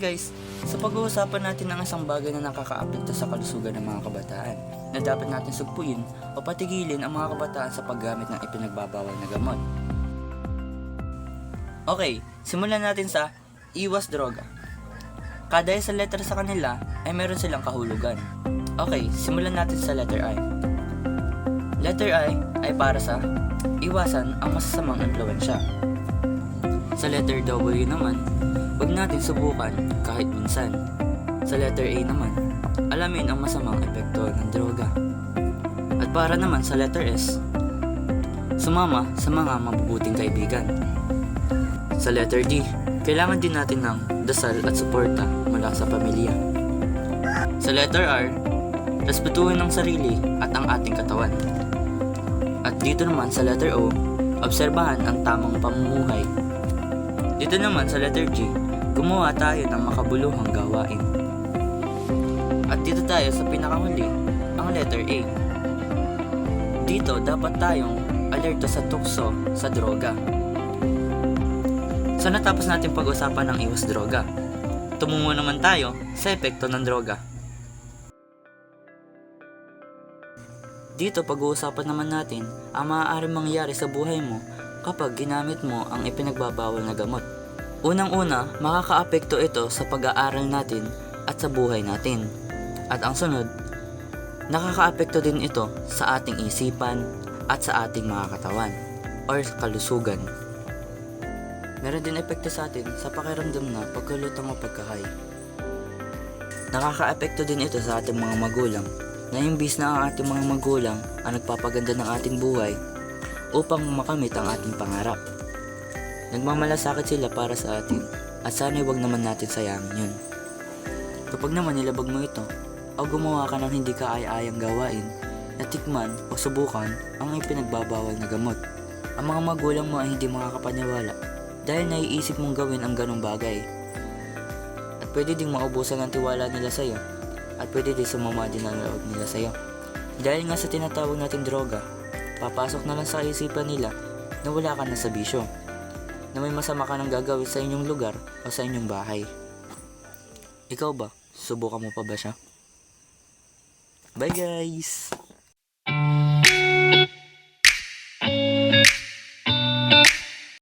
guys, sa pag-uusapan natin ng isang bagay na nakakaapekto sa kalusugan ng mga kabataan na dapat natin sugpuin o patigilin ang mga kabataan sa paggamit ng ipinagbabawal na gamot. Okay, simulan natin sa iwas droga. Kada isang letter sa kanila ay meron silang kahulugan. Okay, simulan natin sa letter I. Letter I ay para sa iwasan ang masasamang impluwensya. Sa letter W naman, huwag natin subukan kahit minsan. Sa letter A naman, alamin ang masamang epekto ng droga. At para naman sa letter S, sumama sa mga mabubuting kaibigan. Sa letter D, kailangan din natin ng dasal at suporta mula sa pamilya. Sa letter R, respetuhin ang sarili at ang ating katawan. At dito naman sa letter O, obserbahan ang tamang pamumuhay. Dito naman sa letter G, gumawa tayo ng makabuluhang gawain. At dito tayo sa pinakahuli, ang letter A. Dito dapat tayong alerto sa tukso sa droga. So natapos natin pag-usapan ng iwas droga. Tumungo naman tayo sa epekto ng droga. Dito pag-uusapan naman natin ang maaaring mangyari sa buhay mo kapag ginamit mo ang ipinagbabawal na gamot. Unang-una, makakaapekto ito sa pag-aaral natin at sa buhay natin. At ang sunod, nakakaapekto din ito sa ating isipan at sa ating mga katawan or kalusugan. Meron din epekto sa atin sa pakiramdam na pagkalutang o pagkahay. Nakakaapekto din ito sa ating mga magulang na imbis na ang ating mga magulang ang nagpapaganda ng ating buhay upang makamit ang ating pangarap. Nagmamalasakit sila para sa atin at sana'y wag naman natin sayangin yun. Kapag naman nilabag mo ito o gumawa ka ng hindi kaaya-ayang gawain, natikman o subukan ang ipinagbabawal na gamot, ang mga magulang mo ay hindi makakapaniwala dahil naiisip mong gawin ang ganong bagay. At pwede ding maubusan ng tiwala nila sa'yo at pwede din sumama din ang loob nila sa'yo. Dahil nga sa tinatawag nating droga, papasok na lang sa isipan nila na wala ka na sa bisyo, na may masama ka nang gagawin sa inyong lugar o sa inyong bahay. Ikaw ba? Subukan mo pa ba siya? Bye guys!